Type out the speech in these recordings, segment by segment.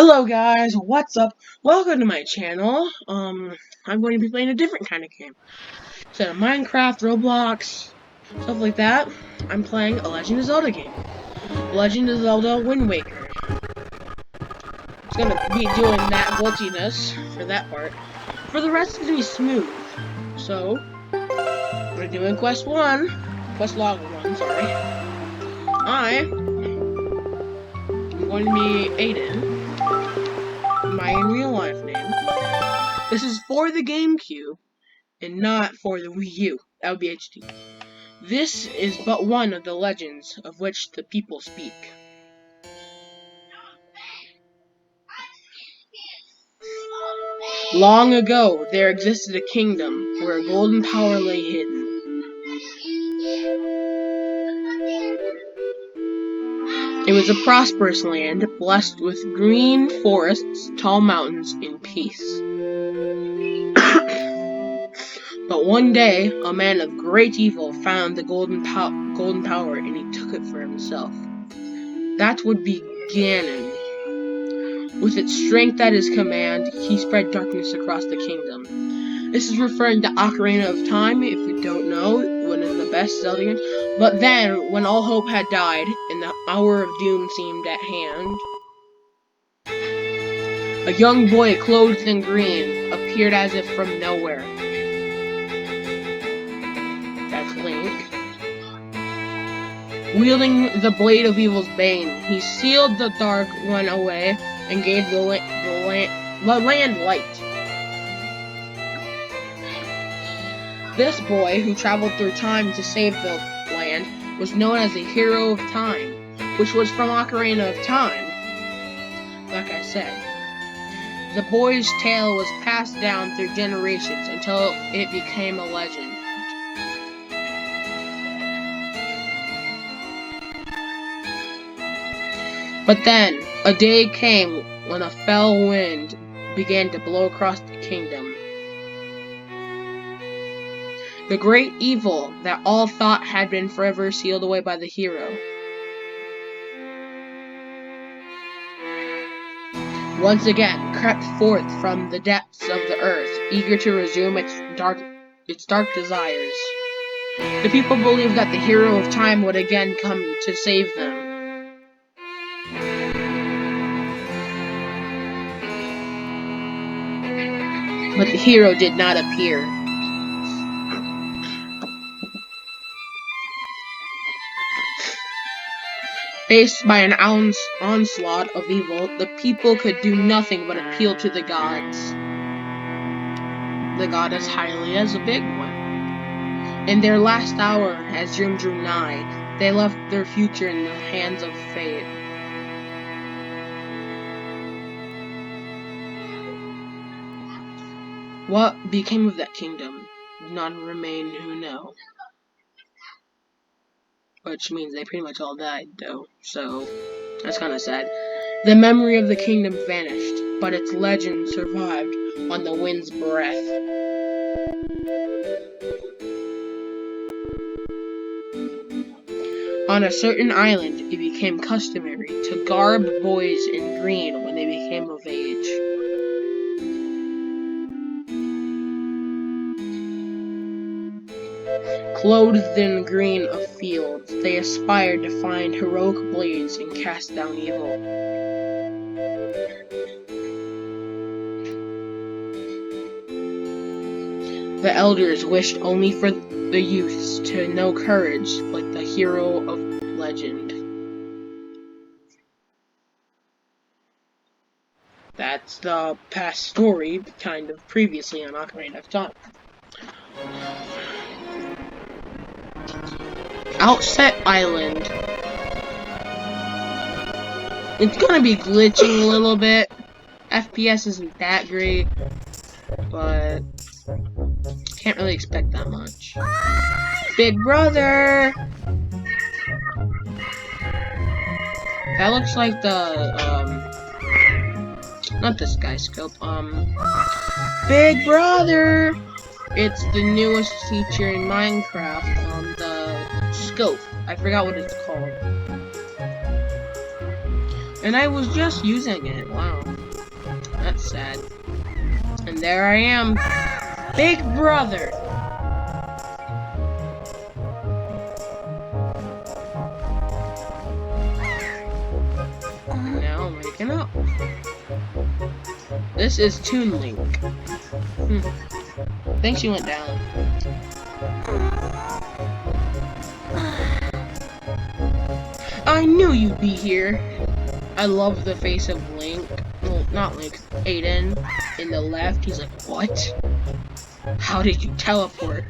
Hello guys, what's up? Welcome to my channel. I'm going to be playing a different kind of game. Instead of Minecraft, Roblox, stuff like that, I'm playing a Legend of Zelda game. Legend of Zelda Wind Waker. It's gonna be doing that glitchiness for that part. For the rest, it's gonna be smooth. So, we're doing quest log 1, sorry. I'm going to be Aiden, my real life name. This is for the GameCube. And not for the Wii U. That would be HD. This is but one of the legends of which the people speak. Long ago, there existed a kingdom where a golden power lay hidden. It was a prosperous land, blessed with green forests, tall mountains, and peace. But one day, a man of great evil found the golden power, and he took it for himself. That would be Ganon. With its strength at his command, he spread darkness across the kingdom. This is referring to Ocarina of Time, if you don't know, one of the best Zelda games. But then, when all hope had died, and the hour of doom seemed at hand, a young boy clothed in green appeared as if from nowhere. That's Link. Wielding the blade of evil's bane, he sealed the dark one away and gave the land light. This boy, who traveled through time to save the land, was known as the Hero of Time, which was from Ocarina of Time. Like I said, the boy's tale was passed down through generations until it became a legend. But then, a day came when a fell wind began to blow across the kingdom. The great evil that all thought had been forever sealed away by the hero once again crept forth from the depths of the earth, eager to resume its dark desires. The people believed that the Hero of Time would again come to save them. But the hero did not appear. Faced by an onslaught of evil, the people could do nothing but appeal to the gods. The goddess Hylia is a big one. In their last hour, as doom drew nigh, they left their future in the hands of fate. What became of that kingdom? None remain who know. Which means they pretty much all died, though, so that's kind of sad. The memory of the kingdom vanished, but its legend survived on the wind's breath. On a certain island, it became customary to garb boys in green when they became of age. Clothed in green of fields, they aspired to find heroic blades and cast down evil. The elders wished only for the youths to know courage like the hero of legend. That's the past story, kind of previously on Ocarina of Time. Outset Island. It's gonna be glitching a little bit. FPS isn't that great, but can't really expect that much. Big brother! That looks like the, not this guy's scope, Big brother! It's the newest feature in Minecraft, the scope. I forgot what it's called. And I was just using it, wow. That's sad. And there I am, Big Brother. Now I'm waking up. This is Toon Link. I think she went down. I knew you'd be here. I love the face of Link. Well, not Link. Aiden. In the left. He's like, what? How did you teleport?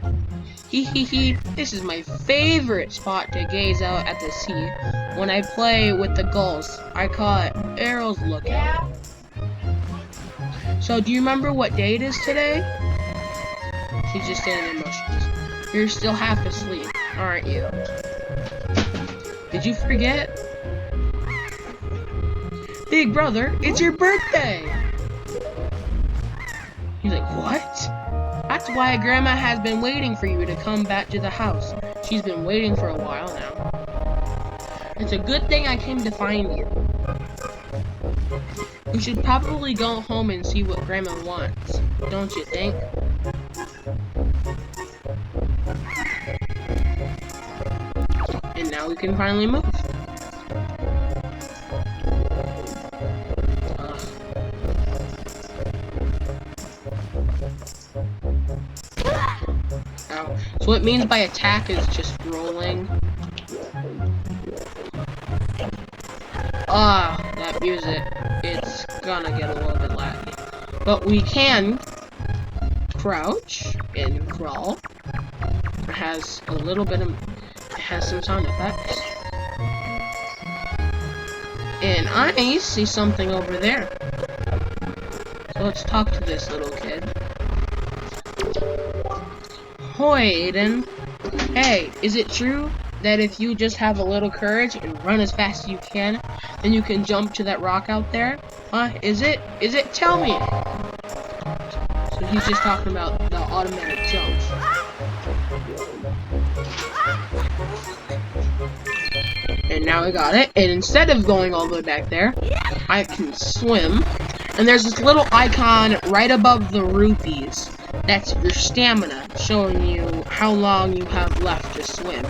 Hee hee hee. This is my favorite spot to gaze out at the sea. When I play with the gulls, I call it Arrow's Lookout. So, do you remember what day it is today? She's just standing in motions. You're still half asleep, aren't you? Did you forget? Big Brother, it's your birthday! He's like, what? That's why Grandma has been waiting for you to come back to the house. She's been waiting for a while now. It's a good thing I came to find you. We should probably go home and see what Grandma wants, don't you think? And now we can finally move. Ow. So what it means by attack is just rolling. That music. It's gonna get a little bit laggy. But we can crouch and crawl. It has a little bit of... It has some sound effects. And I see something over there. So let's talk to this little kid. Hoi, Aiden. Hey, is it true that if you just have a little courage and run as fast as you can, then you can jump to that rock out there? Huh? Is it? Is it? Tell me! So he's just talking about the automatic jump. And now I got it, and instead of going all the way back there, I can swim. And there's this little icon right above the rupees. That's your stamina, showing you how long you have left to swim.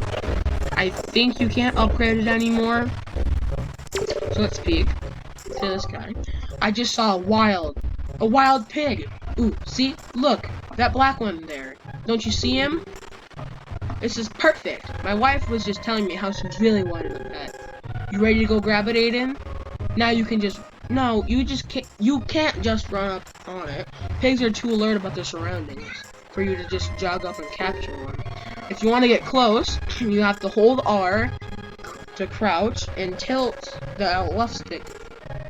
I think you can't upgrade it anymore. So let's peek to this guy. I just saw a wild pig. Ooh, see? Look, that black one there. Don't you see him? This is perfect. My wife was just telling me how she really wanted a pet. You ready to go grab it, Aiden? Now you can just... No, you can't just run up on it. Pigs are too alert about their surroundings for you to just jog up and capture one. If you want to get close, you have to hold R to crouch and tilt the left stick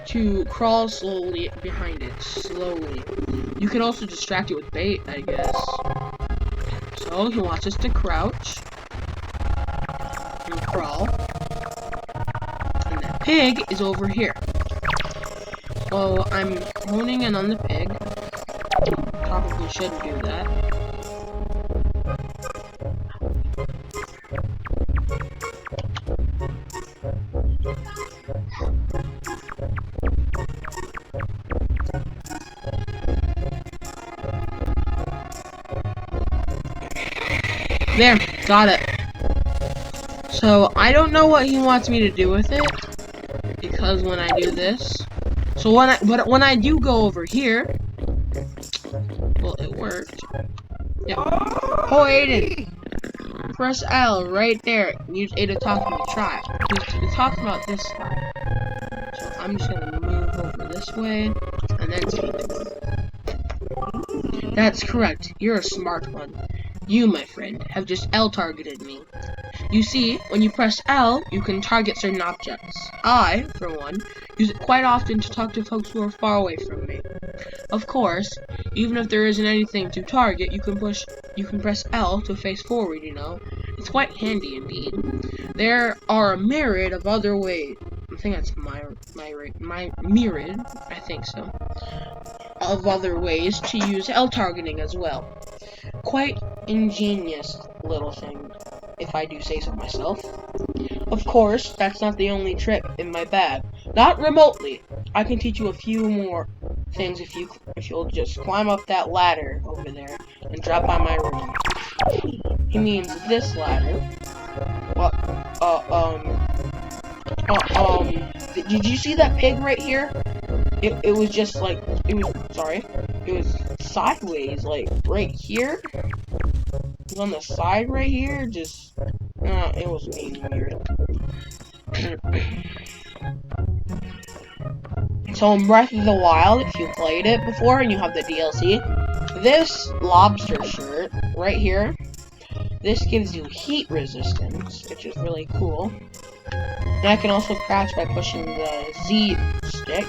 to crawl slowly behind it. Slowly. You can also distract it with bait, I guess. So he wants us to crouch and crawl. And that pig is over here. So I'm honing in on the pig. Probably shouldn't do that. There, got it. So I don't know what he wants me to do with it, because when I do this, so when I do go over here, well, it worked. Yeah. Oh, Aiden, press L right there. Use A to talk to me. Try. He's talking about this side. So I'm just gonna move over this way, and then speak. That's correct. You're a smart one. You, my friend, have just L-targeted me. You see, when you press L, you can target certain objects. I, for one, use it quite often to talk to folks who are far away from me. Of course, even if there isn't anything to target, you can press L to face forward, you know. It's quite handy indeed. There are a myriad of other ways. I think that's my myriad, I think so. Of other ways to use L targeting as well. Quite ingenious little thing, if I do say so myself. Of course, that's not the only trick in my bag. Not remotely. I can teach you a few more things if you'll just climb up that ladder over there and drop by my room. He means this ladder. What? Did you see that pig right here? It was just like, it was sideways, like, right here. It was on the side right here, just, it was being weird. So in Breath of the Wild, if you played it before and you have the DLC, this lobster shirt right here, this gives you heat resistance, which is really cool. And I can also crouch by pushing the Z stick.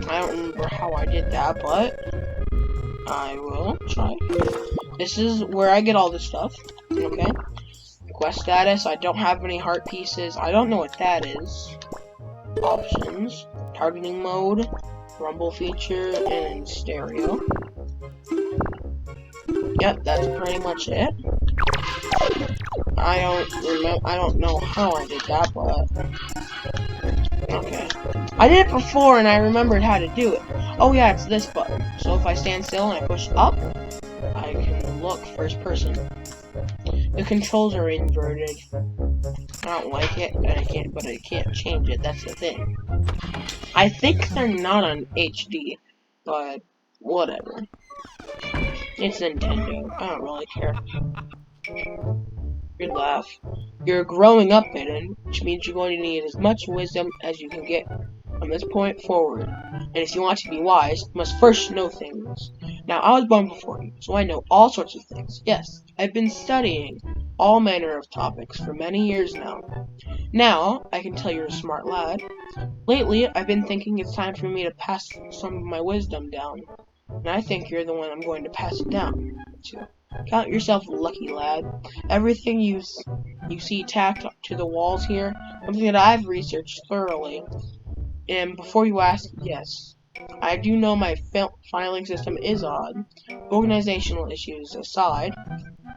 I don't remember how I did that, but I will try. This is where I get all this stuff. Okay. Quest status, I don't have any heart pieces. I don't know what that is. Options. Targeting mode. Rumble feature. And stereo. Yep, that's pretty much it. I don't know how I did that, but okay. I did it before and I remembered how to do it. Oh yeah, it's this button. So if I stand still and I push up, I can look first person. The controls are inverted. I don't like it, but I can't change it. That's the thing. I think they're not on HD, but whatever. It's Nintendo. I don't really care. Good laugh. You're growing up, Eden, which means you're going to need as much wisdom as you can get from this point forward. And if you want to be wise, you must first know things. Now, I was born before you, so I know all sorts of things. Yes, I've been studying all manner of topics for many years now. Now, I can tell you're a smart lad. Lately, I've been thinking it's time for me to pass some of my wisdom down. And I think you're the one I'm going to pass it down to. Count yourself lucky, lad. Everything you see tacked to the walls here, something that I've researched thoroughly. And before you ask, yes, I do know my filing system is odd, organizational issues aside.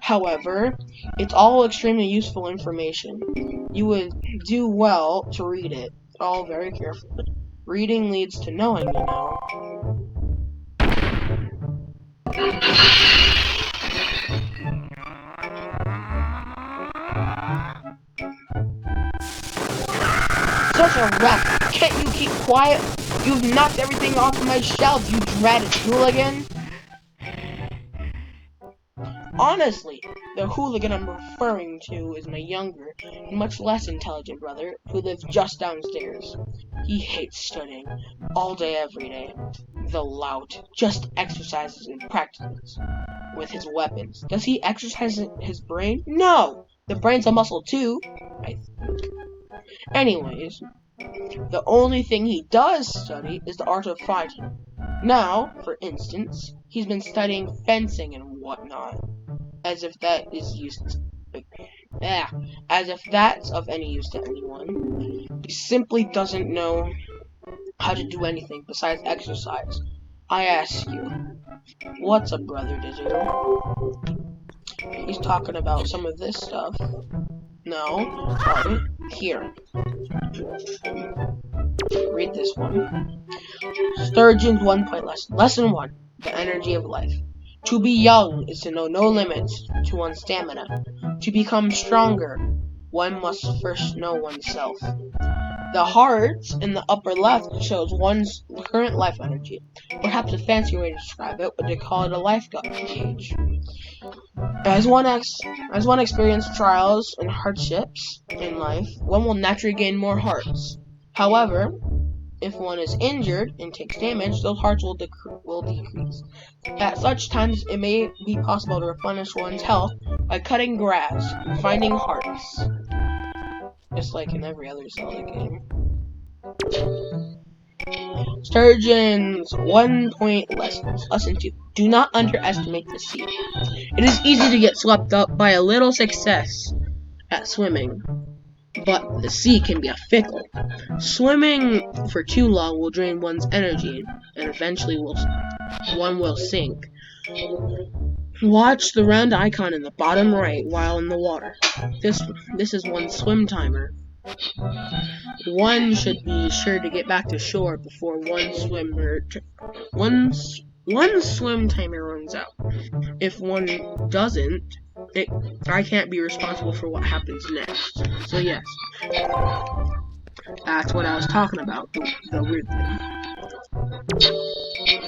However, it's all extremely useful information. You would do well to read it, all very carefully. Reading leads to knowing, you know. Such a wreck! Can't you keep quiet? You've knocked everything off of my shelf, you dreaded hooligan! Honestly, the hooligan I'm referring to is my younger, and much less intelligent brother, who lives just downstairs. He hates studying, all day every day. The lout just exercises and practices with his weapons. Does he exercise his brain? No! The brain's a muscle too, I think. Anyways, the only thing he does study is the art of fighting. Now, for instance, he's been studying fencing and whatnot. As if that is as if that's of any use to anyone. He simply doesn't know how to do anything besides exercise. I ask you, what's a brother to do? He's talking about some of this stuff. No, sorry. Here. Read this one. Sturgeon's 1-point lesson. Lesson 1. The energy of life. To be young is to know no limits to one's stamina. To become stronger, one must first know oneself. The heart in the upper left shows one's current life energy. Perhaps a fancier way to describe it would be call it a life gauge. As one experiences trials and hardships in life, one will naturally gain more hearts. However, if one is injured and takes damage, those hearts will decrease. At such times, it may be possible to replenish one's health by cutting grass and finding hearts. Just like in every other Zelda game. Sturgeon's 1-point lessons. Lesson 2. Do not underestimate the sea. It is easy to get swept up by a little success at swimming, but the sea can be fickle. Swimming for too long will drain one's energy, and eventually one will sink. Watch the round icon in the bottom right while in the water. This is one's swim timer. one should be sure to get back to shore before one swim timer runs out. If one doesn't, I can't be responsible for what happens next. So yes, that's what I was talking about, the weird thing.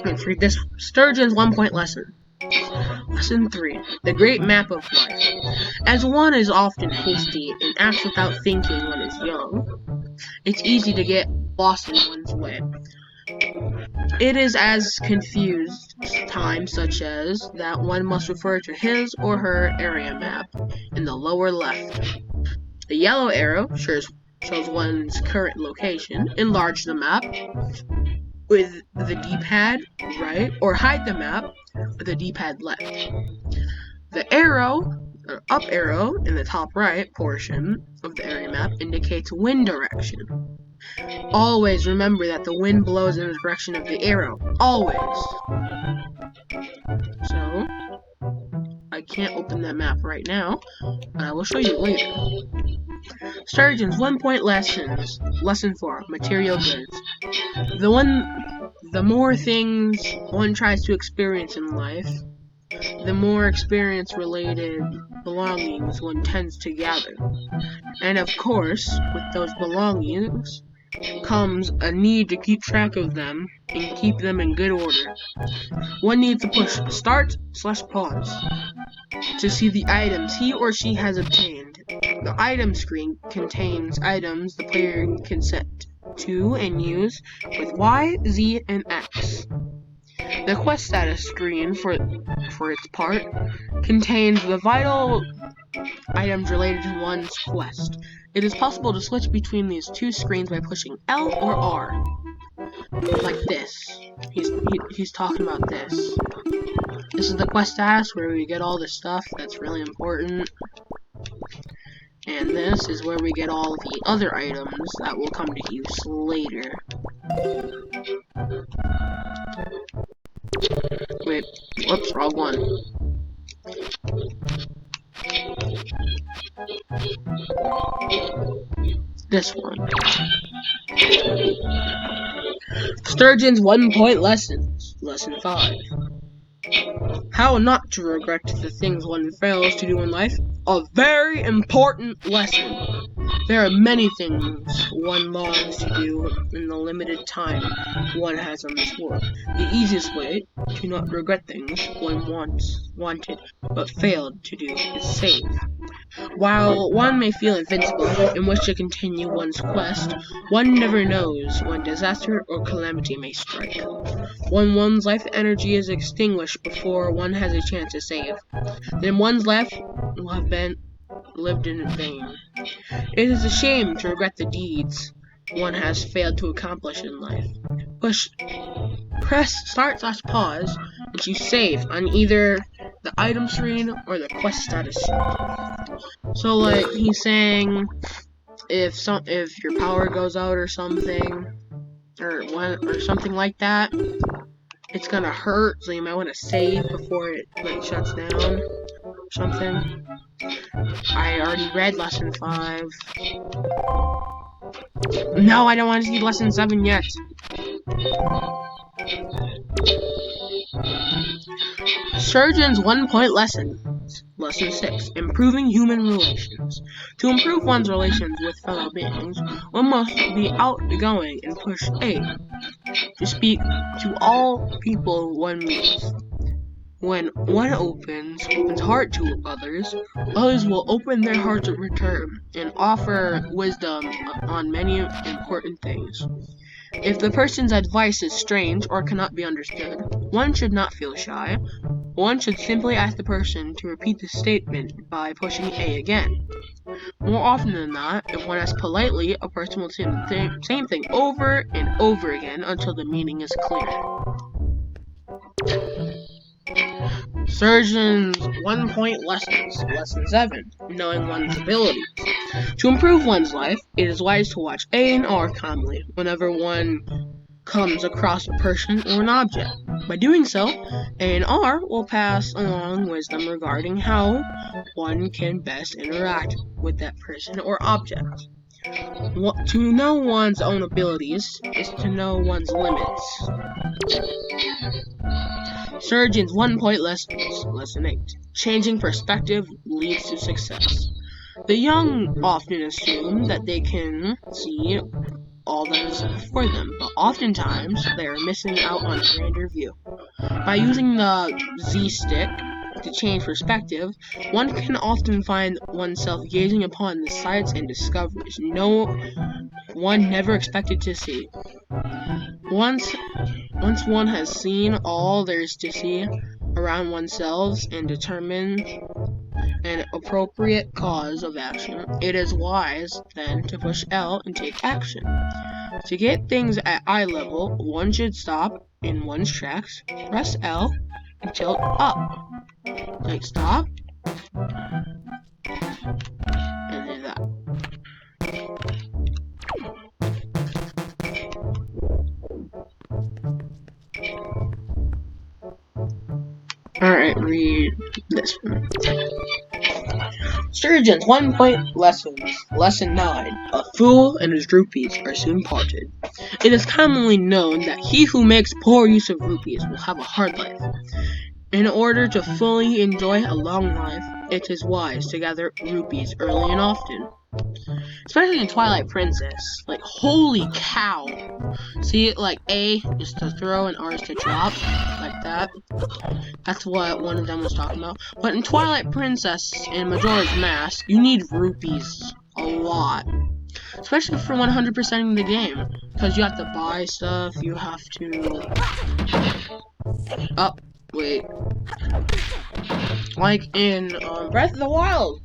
Let's read this. Sturgeon's 1-point lesson. Lesson 3. The Great Map of Life. As one is often hasty and acts without thinking when is young, it's easy to get lost in one's way. It is as confused times such as that one must refer to his or her area map in the lower left. The yellow arrow shows one's current location. Enlarge the map with the D-pad right, or hide the map with the D-pad left. The up arrow in the top right portion of the area map indicates wind direction. Always remember that the wind blows in the direction of the arrow. Always. So, I can't open that map right now, but I will show you later. Sturgeon's 1-point lessons. Lesson 4. Material goods. The more things one tries to experience in life, the more experience-related belongings one tends to gather. And of course, with those belongings comes a need to keep track of them and keep them in good order. One needs to push Start/Pause to see the items he or she has obtained. The item screen contains items the player can set to and use with Y, Z, and X. The quest status screen, for its part, contains the vital items related to one's quest. It is possible to switch between these two screens by pushing L or R. Like this. He's talking about this. This is the quest status where we get all the stuff that's really important. And this is where we get all the other items that will come to use later. Wait, whoops, wrong one. This one. Sturgeon's 1-point lessons. Lesson 5. How not to regret the things one fails to do in life. A very important lesson. There are many things one longs to do in the limited time one has on this world. The easiest way to not regret things one wanted but failed to do is save. While one may feel invincible and wish to continue one's quest, one never knows when disaster or calamity may strike. When one's life energy is extinguished before one has a chance to save, then one's life will have been lived in vain. It is a shame to regret the deeds one has failed to accomplish in life. Press Start/Pause and choose Save on either the item screen or the quest status screen. So, like, he's saying if your power goes out or something, or something like that, it's gonna hurt, so you might want to save before it shuts down or something. I already read lesson 5. No, I don't want to see lesson 7 yet. Sturgeon's 1-point lessons. Lesson 6. Improving human relations. To improve one's relations with fellow beings, one must be outgoing and push A to speak to all people one meets. When one opens heart to others, others will open their hearts in return and offer wisdom on many important things. If the person's advice is strange or cannot be understood, one should not feel shy. One should simply ask the person to repeat the statement by pushing A again. More often than not, if one asks politely, a person will say the same thing over and over again until the meaning is clear. Sturgeon's 1-point lessons. Lesson 7. Knowing one's abilities. To improve one's life, it is wise to watch A and R calmly whenever one comes across a person or an object. By doing so, A and R will pass along wisdom regarding how one can best interact with that person or object. To know one's own abilities is to know one's limits. Surgeon's 1-point lessons. Lesson 8. Changing perspective leads to success. The young often assume that they can see all that is before them, but oftentimes they are missing out on a grander view. By using the Z stick to change perspective, one can often find oneself gazing upon the sights and discoveries one never expected to see. Once one has seen all there is to see around oneself and determined an appropriate cause of action, it is wise then to push L and take action. To get things at eye level, one should stop in one's tracks, press L, and tilt up. Like stop, and do that. Alright, read this one. Surgeon's 1-point lessons. Lesson 9. A fool and his rupees are soon parted. It is commonly known that he who makes poor use of rupees will have a hard life. In order to fully enjoy a long life, it is wise to gather rupees early and often. Especially in Twilight Princess. Like, holy cow. See, like, A is to throw and R is to drop. Like that. That's what one of them was talking about. But in Twilight Princess and Majora's Mask, you need rupees a lot. Especially for 100%ing the game. Because you have to buy stuff, you have to... Oh, wait. Like in Breath of the Wild.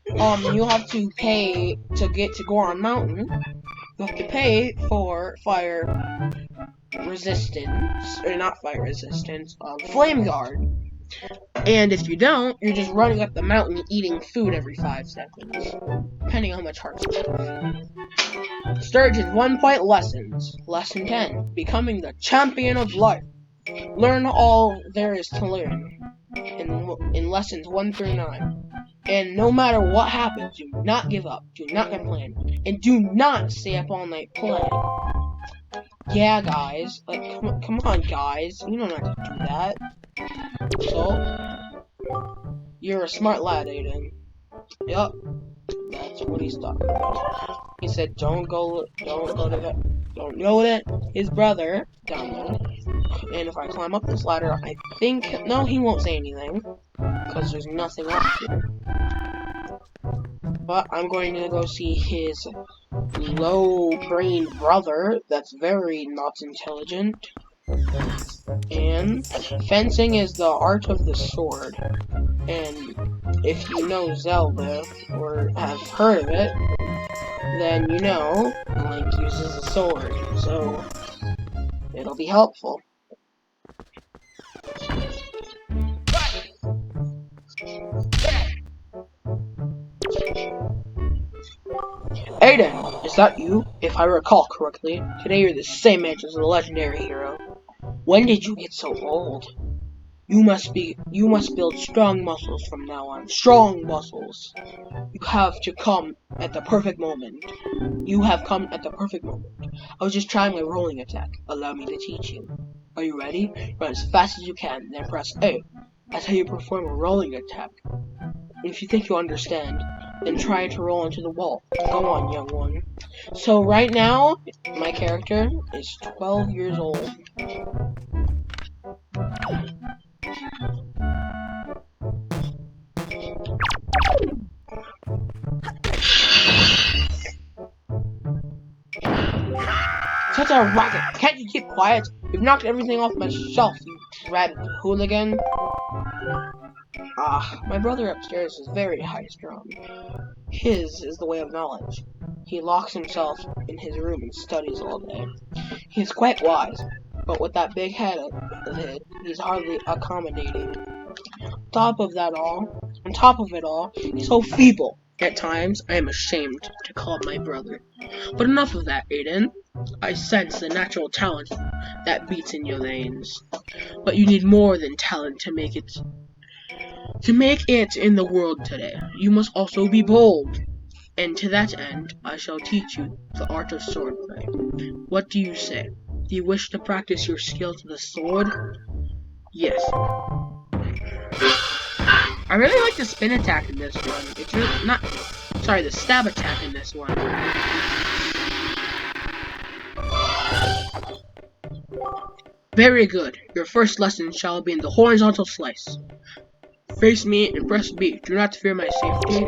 You have to pay to get to Goron Mountain. You have to pay for fire resistance, or not fire resistance, flame guard. And if you don't, you're just running up the mountain eating food every 5 seconds, depending on how much hearts you have. Sturgeon's 1-point lessons. Lesson 10. Becoming the champion of life. Learn all there is to learn in lessons 1 through 9. And no matter what happens, do not give up, do not complain, and do not stay up all night playing. Yeah, guys, like, come on, guys, you don't have to do that. So, you're a smart lad, Aiden. Yup, that's what he's talking about. He said, don't go to his brother down there. And if I climb up this ladder, I think, no, he won't say anything, because there's nothing up here. But I'm going to go see his low-brained brother that's very not intelligent. And fencing is the art of the sword. And if you know Zelda, or have heard of it, then you know Link uses a sword. So, it'll be helpful. Aiden, is that you? If I recall correctly, today you're the same age as the legendary hero. When did you get so old? You must build strong muscles from now on. Strong muscles. You have to come at the perfect moment. You have come at the perfect moment. I was just trying my rolling attack. Allow me to teach you. Are you ready? Run as fast as you can, then press A. That's how you perform a rolling attack. If you think you understand, then try to roll into the wall. Go on, young one. So right now, my character is 12 years old. Such a racket! Can't you keep quiet? You've knocked everything off my shelf, you rat hooligan. My brother upstairs is very high-strung. His is the way of knowledge. He locks himself in his room and studies all day. He is quite wise, but with that big head of his, he's hardly accommodating. On top of it all, he's so feeble. At times, I am ashamed to call him my brother. But enough of that, Aiden. I sense the natural talent that beats in your veins. But you need more than talent to make it in the world today. You must also be bold. And to that end, I shall teach you the art of swordplay. What do you say? Do you wish to practice your skill to the sword? Yes. I really like the spin attack in this one. It's really not... Sorry, the stab attack in this one. Very good. Your first lesson shall be in the horizontal slice. Face me and press B. Do not fear my safety.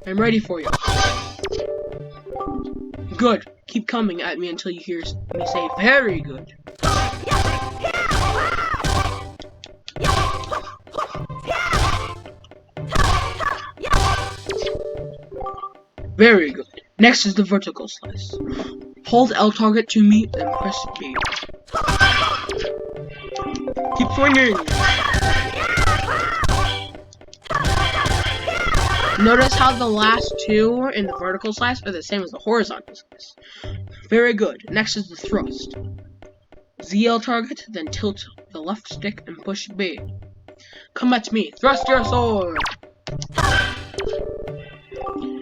I'm ready for you. Good. Keep coming at me until you hear me say very good. Very good. Next is the vertical slice. Hold L target to me and press B. Keep swinging. Notice how the last two in the vertical slice are the same as the horizontal slice. Very good. Next is the thrust. ZL target, then tilt the left stick and push B. Come at me. Thrust your sword.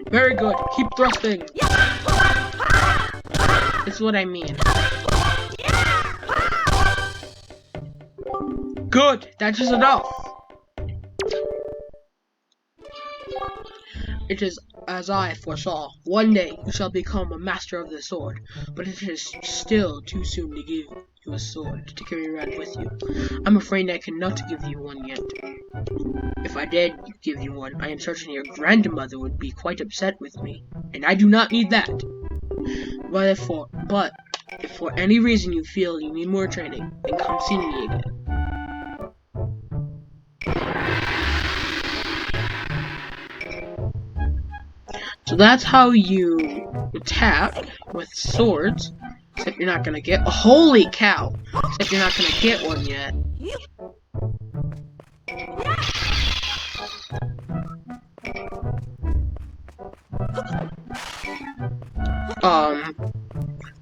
Very good. Keep thrusting. That's what I mean. Good. That is enough. It is as I foresaw. One day you shall become a master of the sword, but it is still too soon to give you a sword to carry around with you. I'm afraid I cannot give you one yet. If I did give you one, I am certain your grandmother would be quite upset with me, and I do not need that. But if for any reason you feel you need more training, then come see me again. So that's how you attack with swords, except you're not gonna get— holy cow! Except you're not gonna get one yet.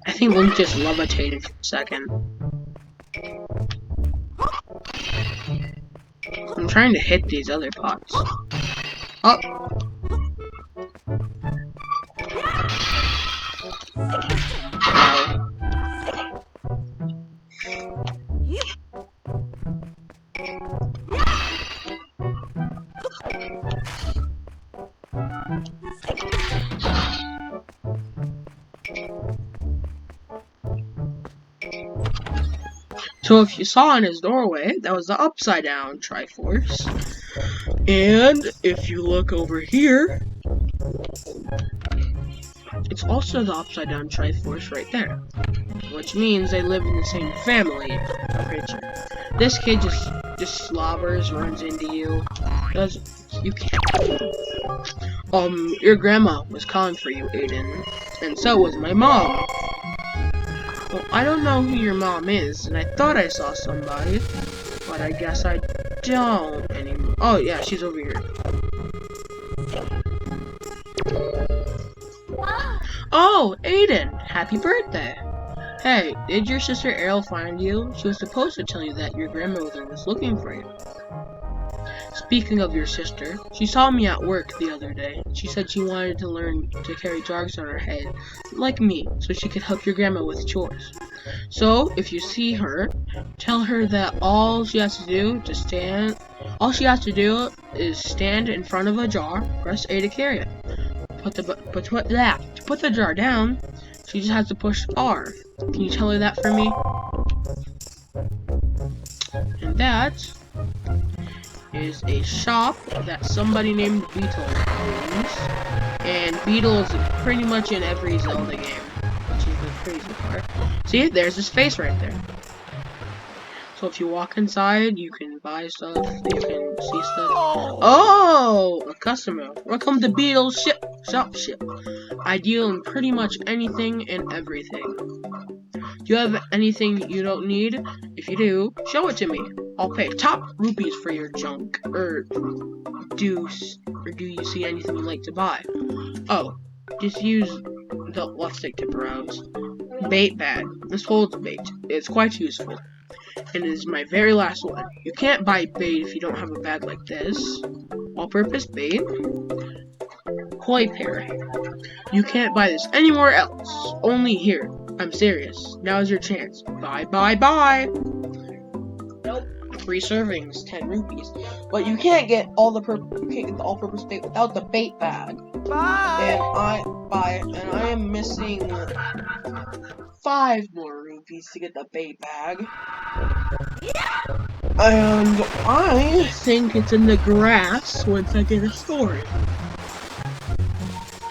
I think Link just levitated for a second. I'm trying to hit these other pots. Oh! So if you saw in his doorway, that was the upside down Triforce. And if you look over here, it's also the upside down Triforce right there. Which means they live in the same family creature. This kid just slobbers, runs into you. You can't. Your grandma was calling for you, Aiden. And so was my mom. Well, I don't know who your mom is, and I thought I saw somebody, but I guess I don't anymore. Oh yeah, she's over here. Oh, Aiden! Happy birthday! Hey, did your sister Ariel find you? She was supposed to tell you that your grandmother was looking for you. Speaking of your sister, she saw me at work the other day. She said she wanted to learn to carry jars on her head, like me, so she could help your grandma with chores. So, if you see her, tell her that all she has to do is stand in front of a jar, press A to carry it. To put the jar down, she just has to push R. Can you tell her that for me? And that is a shop that somebody named Beetle owns. And Beetle is pretty much in every Zelda game, which is the crazy part. See, there's his face right there. So if you walk inside, you can buy stuff, you can see stuff. Oh, a customer. Welcome to Beetle's shop. I deal in pretty much anything and everything. Do you have anything you don't need? If you do, show it to me. I'll pay top rupees for your junk. Or do you see anything you'd like to buy? Oh, just use the left stick to browse. Bait bag. This holds bait. It's quite useful. And it is my very last one. You can't buy bait if you don't have a bag like this. All-purpose bait. Koi pear. You can't buy this anywhere else. Only here. I'm serious. Now's your chance. Bye, bye, bye. Nope. 3 servings, 10 rupees. But you can't get all the all-purpose bait without the bait bag. Bye. And I am missing 5 more rupees to get the bait bag. And I think it's in the grass once I get a sword.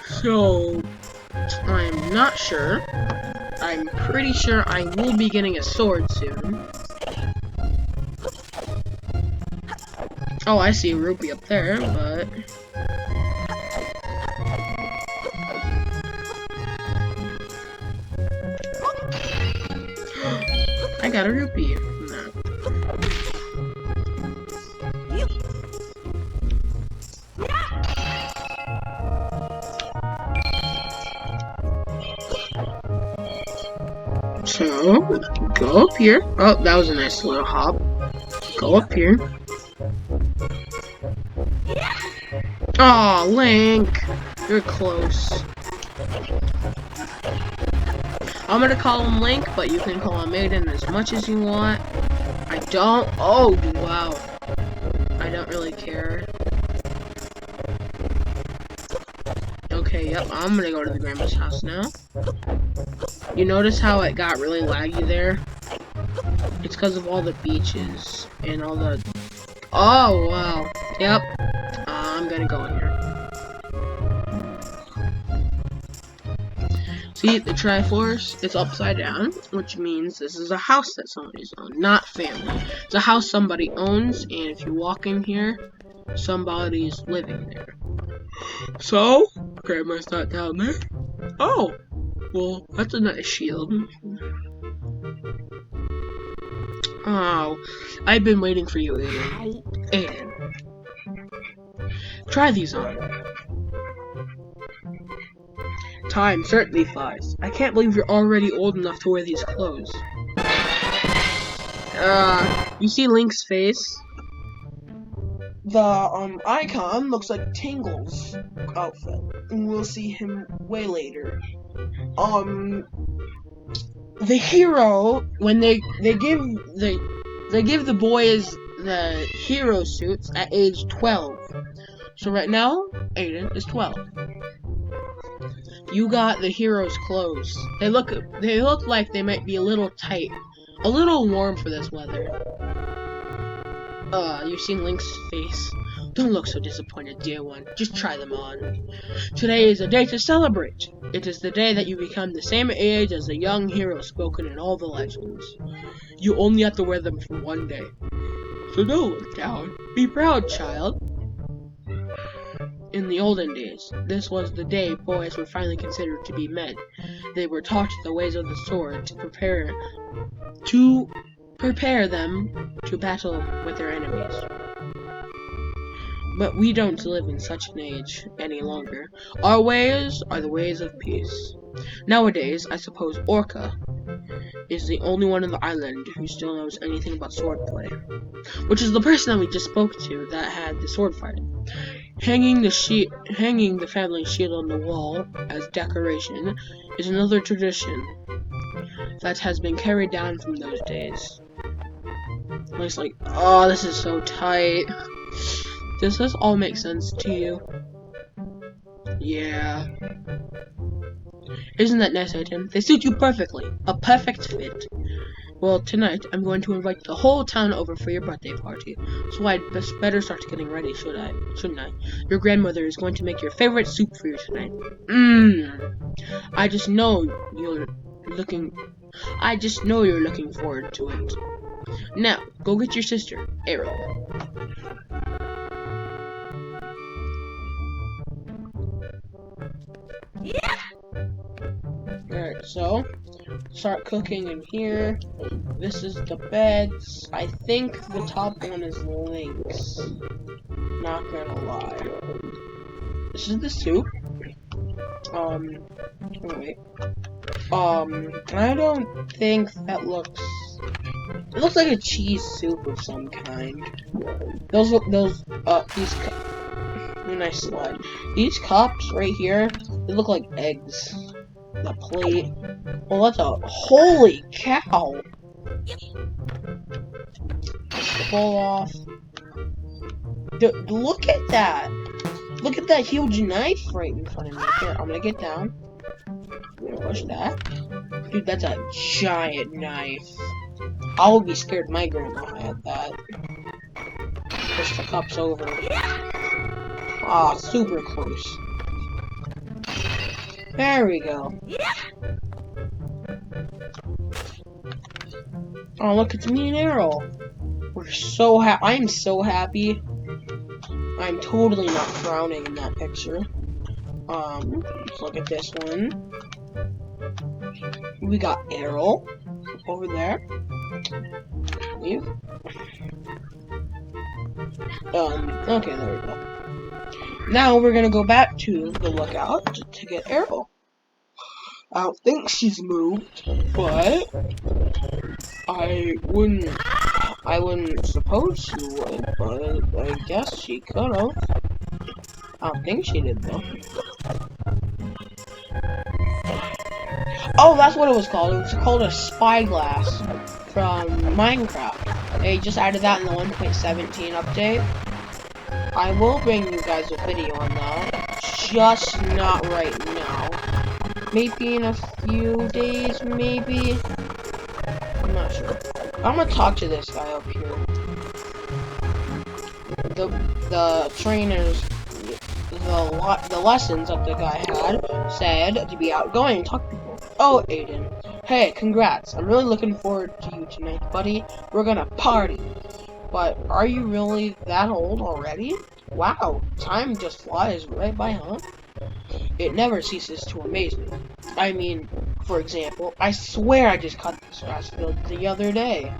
So I'm not sure. I'm pretty sure I will be getting a sword soon. Oh, I see a rupee up there, but... I got a rupee from that. So, go up here. Oh, that was a nice little hop. Go up here. Aw, Link! You're close. I'm gonna call him Link, but you can call him Maiden as much as you want. I don't. Oh, wow. I don't really care. Okay, yep, I'm gonna go to the grandma's house now. You notice how it got really laggy there? It's because of all the beaches and all the... Oh, wow. Yep. I'm gonna go in here. See, the Triforce is upside down, which means this is a house that somebody's owned, not family. It's a house somebody owns, and if you walk in here, somebody's living there. So, grandma's not down there. Oh, well, that's a nice shield. Oh, I've been waiting for you, Aiden. Aiden. Try these on. Time certainly flies. I can't believe you're already old enough to wear these clothes. You see Link's face? The, icon looks like Tingle's outfit. And we'll see him way later. The hero, when they give the boys the hero suits at age 12. So right now, Aiden is 12. You got the hero's clothes. They look like they might be a little tight, a little warm for this weather. You've seen Link's face. Don't look so disappointed, dear one. Just try them on. Today is a day to celebrate. It is the day that you become the same age as the young hero spoken in all the legends. You only have to wear them for one day. So don't look down. Be proud, child. In the olden days, this was the day boys were finally considered to be men. They were taught the ways of the sword to prepare them to battle with their enemies. But we don't live in such an age any longer. Our ways are the ways of peace. Nowadays, I suppose Orca is the only one on the island who still knows anything about swordplay. Which is the person that we just spoke to that had the sword fighting. Hanging the family shield on the wall as decoration is another tradition that has been carried down from those days. It's like, oh, this is so tight. Does this all make sense to you? Yeah. Isn't that nice, Aiden? They suit you perfectly. A perfect fit. Well, tonight, I'm going to invite the whole town over for your birthday party. So I'd better start getting ready, shouldn't I? Your grandmother is going to make your favorite soup for you tonight. I just know you're looking forward to it. Now, go get your sister, Arrow. Yeah. Alright, so start cooking in here. This is the beds. I think the top one is Link's. Not gonna lie. This is the soup. Wait. I don't think that looks. It looks like a cheese soup of some kind. These. nice slide. These cups right here, they look like eggs. The plate. Well, that's a holy cow. The bowl off. Look at that. Look at that huge knife right in front of me. Here, I'm gonna get down. I'm gonna push that. Dude, that's a giant knife. I would be scared my grandma had that. Push the cups over. Ah, super close. There we go. Oh, look, it's me and Errol. I'm so happy. I'm totally not frowning in that picture. Let's look at this one. We got Errol over there. Leave. Okay, there we go. Now we're gonna go back to the lookout to get Errol. I don't think she's moved, but I wouldn't suppose she would, but I guess she could've. I don't think she did though. Oh, that's what it was called. It was called a spyglass from Minecraft. They just added that in the 1.17 update. I will bring you guys a video on that, just not right now. Maybe in a few days, maybe? I'm not sure. I'm gonna talk to this guy up here. The trainers, the lessons that the guy had said to be outgoing and talk to people. Oh, Aiden. Hey, congrats. I'm really looking forward to you tonight, buddy. We're gonna party. But are you really that old already? Wow, time just flies right by, huh? It never ceases to amaze me. I mean, for example, I swear I just cut this grass field the other day.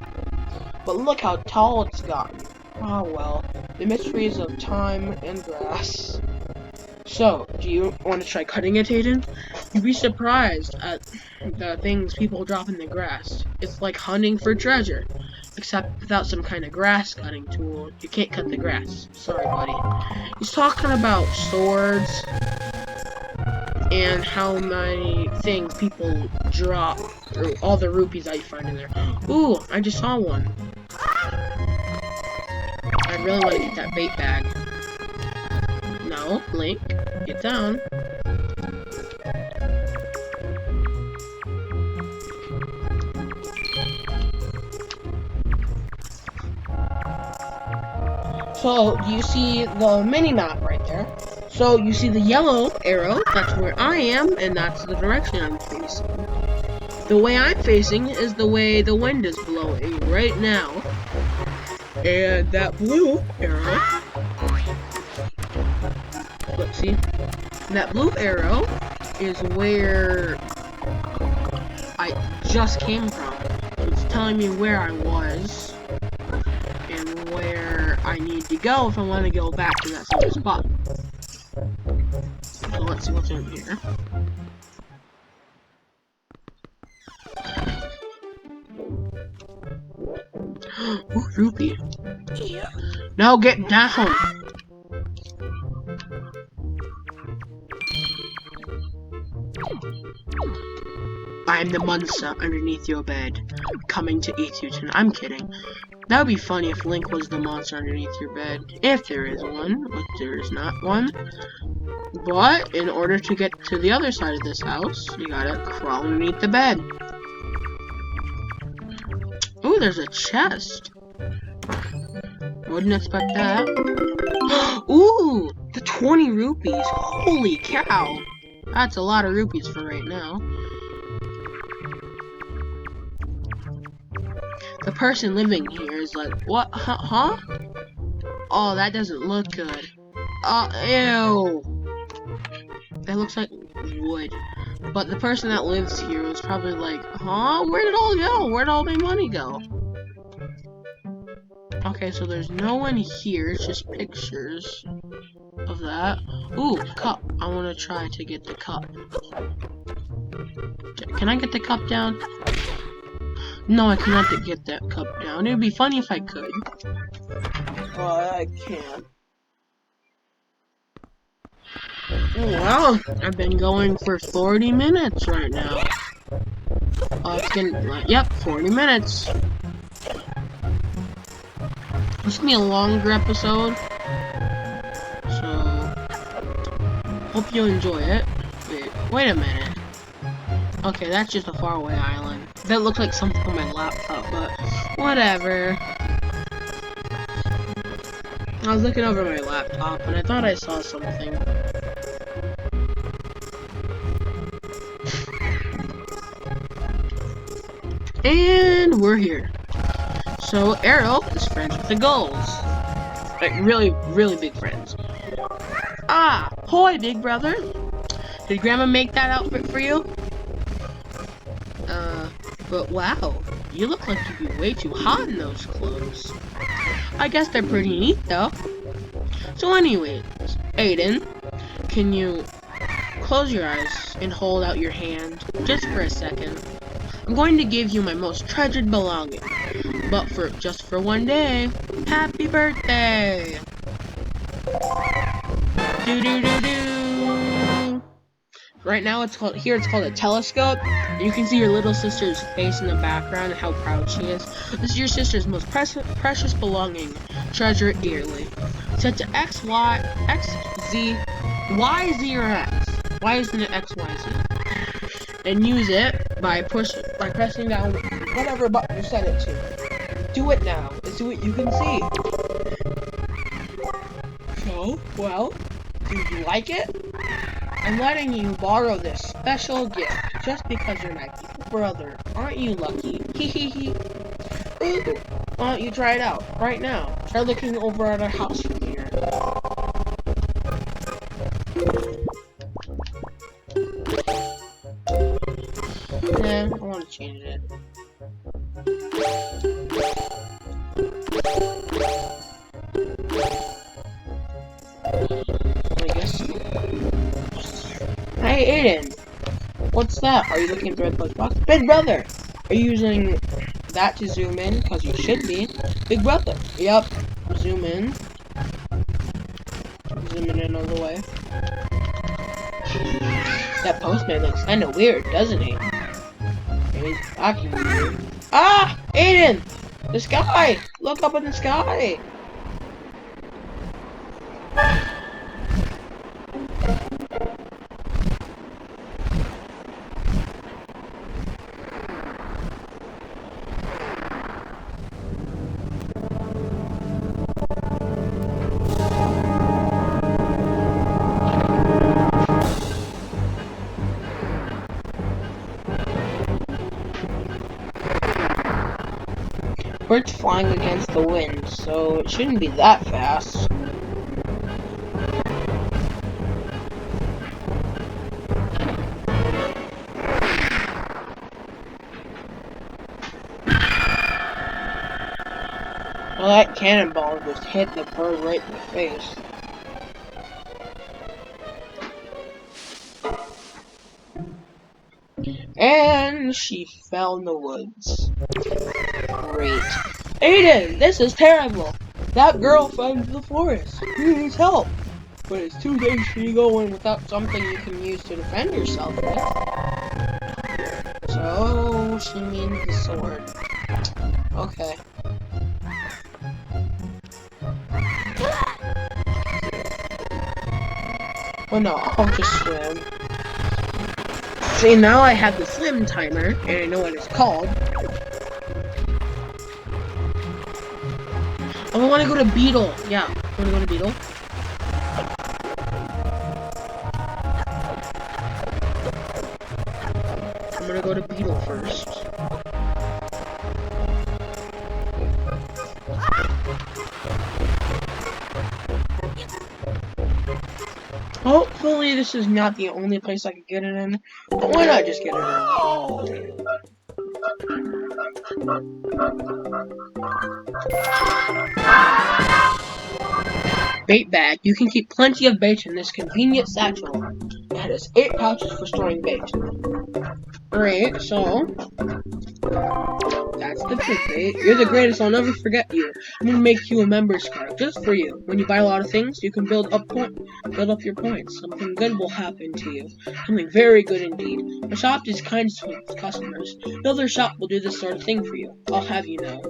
But look how tall it's gotten. Oh well, the mysteries of time and grass. So, do you want to try cutting it, Aiden? You'd be surprised at the things people drop in the grass. It's like hunting for treasure. Except without some kind of grass cutting tool, you can't cut the grass. Sorry, buddy. He's talking about swords and how many things people drop, or all the rupees that you find in there. Ooh, I just saw one. I really want to get that bait bag. No, Link, get down. So, do you see the mini-map right there? So, you see the yellow arrow, that's where I am, and that's the direction I'm facing. The way I'm facing is the way the wind is blowing right now. And that blue arrow, let's see, that blue arrow is where I just came from. It's telling me where I was and where I need to go if I want to go back to that same spot. So let's see what's in here. Ooh, rupee. Now get down! I am the monster underneath your bed, coming to eat you tonight. I'm kidding. That would be funny if Link was the monster underneath your bed. If there is one, but there is not one. But, in order to get to the other side of this house, you gotta crawl underneath the bed. Ooh, there's a chest. Wouldn't expect that. Ooh, the 20 rupees. Holy cow. That's a lot of rupees for right now. The person living here is like, what? Huh? Oh, that doesn't look good. Ew. That looks like wood. But the person that lives here is probably like, huh? Where did it all go? Where'd all my money go? Okay, so there's no one here. It's just pictures of that. Ooh, cup. I want to try to get the cup. Can I get the cup down? No, I cannot get that cup down. It would be funny if I could. But I can't. Well, I've been going for 40 minutes right now. It's gonna, yep, 40 minutes. This is gonna be a longer episode, so hope you enjoy it. Wait a minute. Okay, that's just a faraway island. That looks like something on my laptop, but whatever. I was looking over my laptop and I thought I saw something. And we're here. So Arrow is friends with the gulls. Like really, really big friends. Ah, hoy, big brother. Did Grandma make that outfit for you? But wow, you look like you'd be way too hot in those clothes. I guess they're pretty neat though. So anyways, Aiden, can you close your eyes and hold out your hand just for a second? I'm going to give you my most treasured belonging, but just for one day. Happy birthday! Do do do do. Right now it's called a telescope. You can see your little sister's face in the background and how proud she is. This is your sister's most precious belonging. Treasure it dearly. Set to X, Y, X, Z, Y, Z, or X. Why isn't it X, Y, Z? And use it by pressing down whatever button you set it to. Do it now. Let's see what you can see. So, well, do you like it? I'm letting you borrow this special gift just because you're my brother. Aren't you lucky? Hee hee hee. Ooh, why don't you try it out right now? Try looking over at our house from here. Nah, I want to change it. I guess so. Hey, Aiden! What's that? Are you looking at the red plug box? Big brother! Are you using that to zoom in? Because you should be. Big brother! Yep. Zoom in. Zooming in all the way. That postman looks kinda weird, doesn't he? Maybe he's talking weird. Ah! Aiden! The sky! Look up in the sky! Birds flying against the wind, so it shouldn't be that fast. Well, that cannonball just hit the bird right in the face. And she fell in the woods. Great. Aiden, this is terrible. That girl fell into the forest. Who needs help? But it's too late for you to go in without something you can use to defend yourself with. So, she means the sword. Okay. Well, no, I'll just swim. See, now I have the swim timer, and I know what it's called. Oh, I want to go to Beetle. Yeah, I want to go to Beetle. I'm gonna go to Beetle first. Hopefully this is not the only place I can get it in, but why not just get it in? Bait bag. You can keep plenty of bait in this convenient satchel. It has 8 pouches for storing bait. Alright, so That's the truth, mate. You're the greatest. I'll never forget you. I'm gonna make you a member's card just for you. When you buy a lot of things, you can build up your points. Something good will happen to you. Something very good indeed. The shop is kind to its customers. No other shop will do this sort of thing for you. I'll have you know.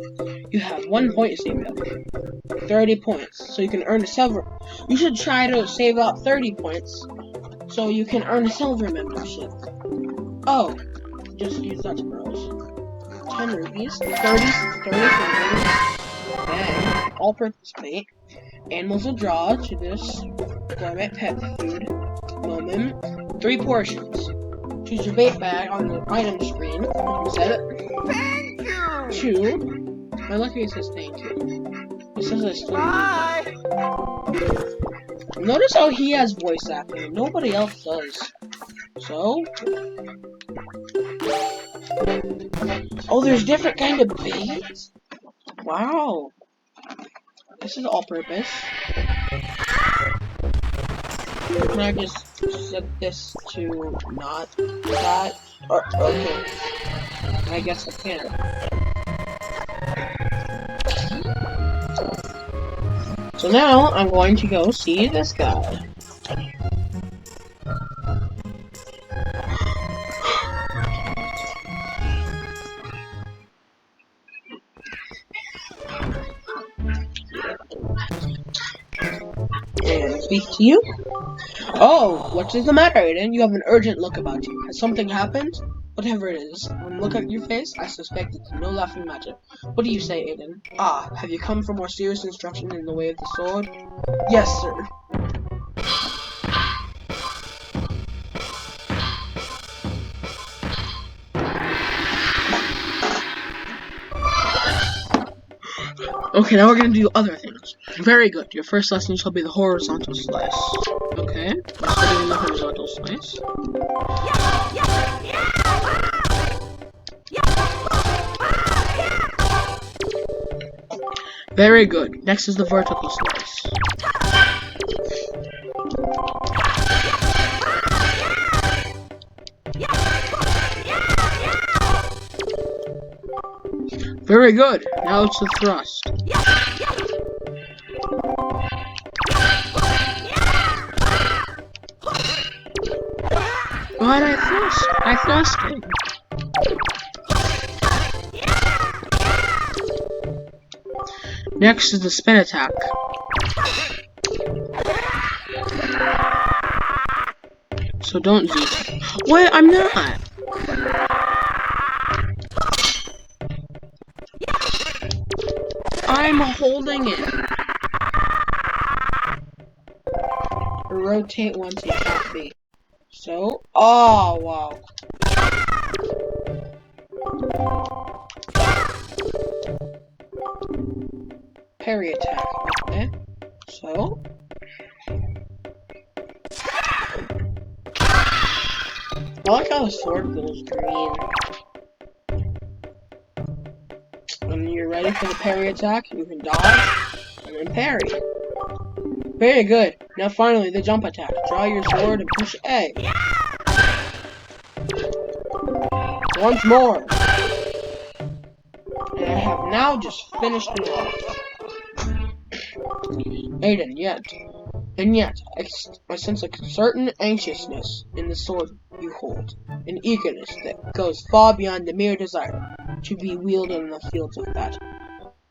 You have 1 point to save up. 30 points, so you can earn a silver. You should try to save up 30 points, so you can earn a silver membership. Oh, just use that to browse. 10 rupees, 30 for bag, all-purpose plate. Animals will draw to this gourmet pet food moment. 3 portions. Choose your bait bag on the item screen. Set it. 2. My lucky it says thank you. It says I still need that. Notice how he has voice acting and nobody else does. So. Oh, there's different kind of baits? Wow. This is all purpose. Can I just set this to not that? Or, okay. I guess I can. So now I'm going to go see this guy. And speak to you. Oh, what is the matter, Aiden? You have an urgent look about you. Has something happened? Whatever it is, when I look at your face, I suspect it's no laughing matter. What do you say, Aiden? Ah, have you come for more serious instruction in the way of the sword? Yes, sir. Okay, now we're gonna do other things. Very good. Your first lesson shall be the horizontal slice. Okay, let's start doing the horizontal slice. Very good. Next is the vertical slice. Very good. Now it's the thrust. But I thrusted. Next is the spin attack. So don't Z. Wait, I'm not. I'm holding it. Rotate once you can't be. So, oh wow. Parry attack. Okay. So. I like how the sword goes green. When you're ready for the parry attack, you can dodge and then parry. Very good. Now finally, the jump attack. Draw your sword and push A. Once more. And I have now just finished it off. Aiden, yet, I sense a certain anxiousness in the sword you hold. An eagerness that goes far beyond the mere desire to be wielded in the fields of battle.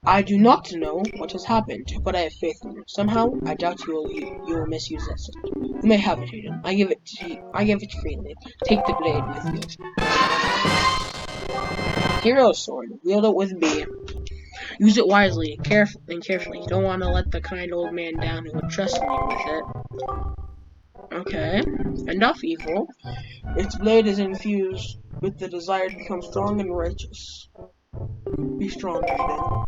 I do not know what has happened, but I have faith in you. Somehow, I doubt you will misuse that sword. You may have it, Aiden. I give it freely. Take the blade with you. Hero sword. Wield it with B. Use it wisely and carefully. You don't want to let the kind old man down who would trust me with it. Okay. Enough evil. Its blade is infused with the desire to become strong and righteous. Be strong, Aiden.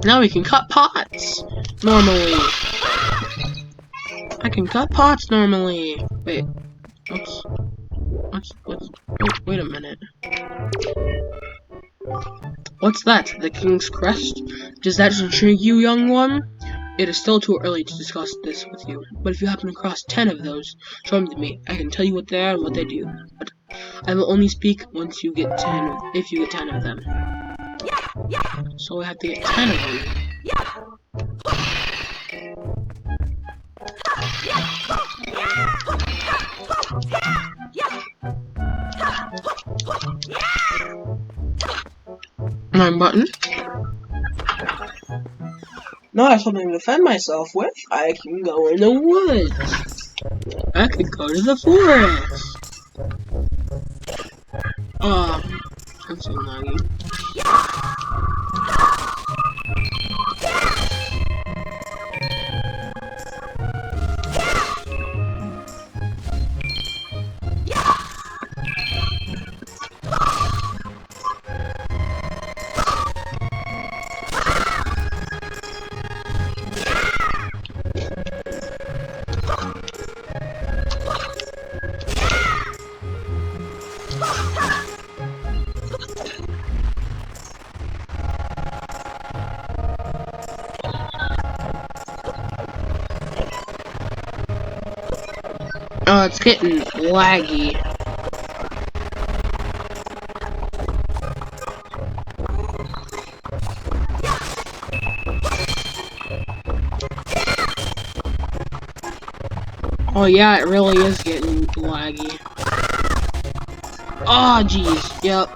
Now we can cut pots! Normally. I can cut pots normally. Wait. Oops. Wait a minute. What's that? The king's crest? Does that intrigue you, young one? It is still too early to discuss this with you, but if you happen across 10 of those, show them to me. I can tell you what they are and what they do, but I will only speak once you get 10, if you get 10 of them. So we have to get 10 of them. My button. Now I have something to defend myself with. I can go in the woods. I could go to the forest. I'm so laggy. Oh, it's getting laggy. Oh yeah, it really is getting laggy. Oh jeez, yep.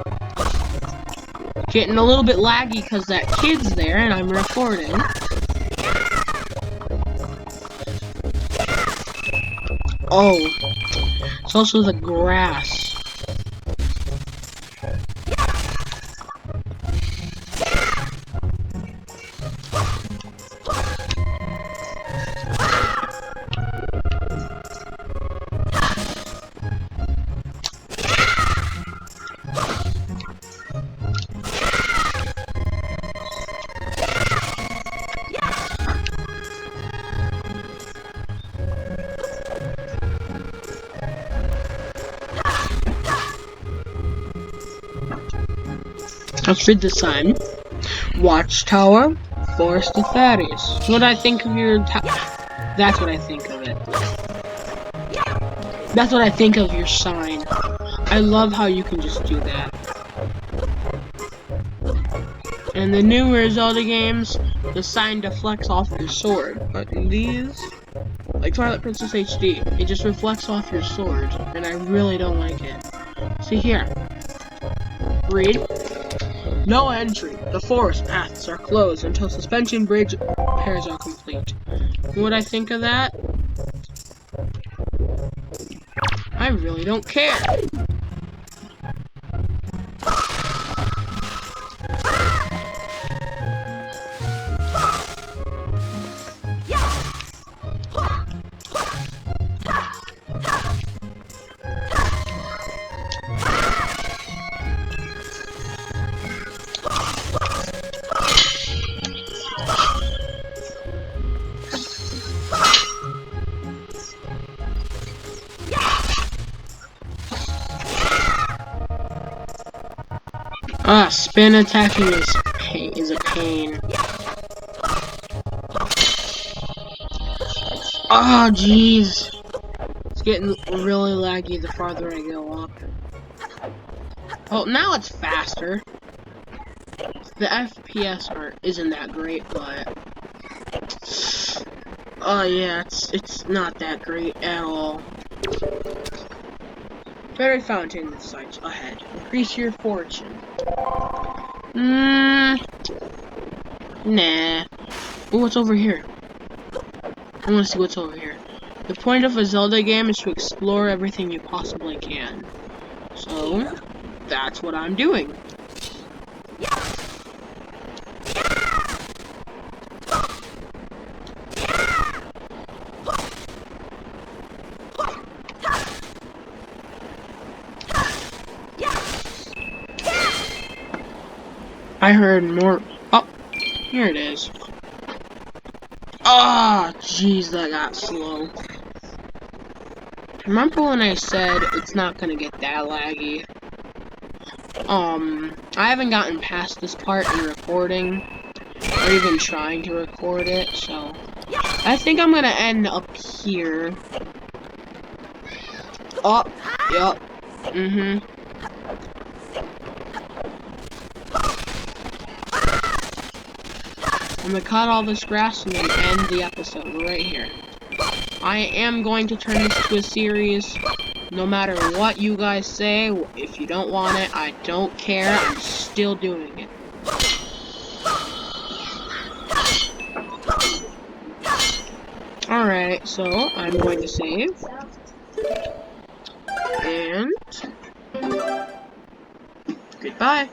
Getting a little bit laggy because that kid's there and I'm recording. Oh, it's also the grass. Let's read the sign. Watchtower, Forest of Fairies. What I think of your that's what I think of it. That's what I think of your sign. I love how you can just do that. In the newer Zelda games, the sign deflects off your sword, but in these, like Twilight Princess HD, it just reflects off your sword, and I really don't like it. See here. Read. No entry. The forest paths are closed until suspension bridge repairs are complete. What I think of that? I really don't care. Spin attacking is a pain. Oh, jeez. It's getting really laggy the farther I go up. Well, now it's faster. The FPS isn't that great, but... Oh, yeah, it's not that great at all. Fairy fountain sites ahead. Increase your fortune. Nah. Oh, what's over here? I want to see what's over here. The point of a Zelda game is to explore everything you possibly can. So, that's what I'm doing. I heard more. Oh, here it is. Ah, oh, jeez, that got slow. Remember when I said it's not gonna get that laggy? I haven't gotten past this part in recording, or even trying to record it, so I think I'm gonna end up here. Oh, yep. I'm gonna cut all this grass and then end the episode right here. I am going to turn this to a series. No matter what you guys say, if you don't want it, I don't care. I'm still doing it. Alright, so I'm going to save. And goodbye.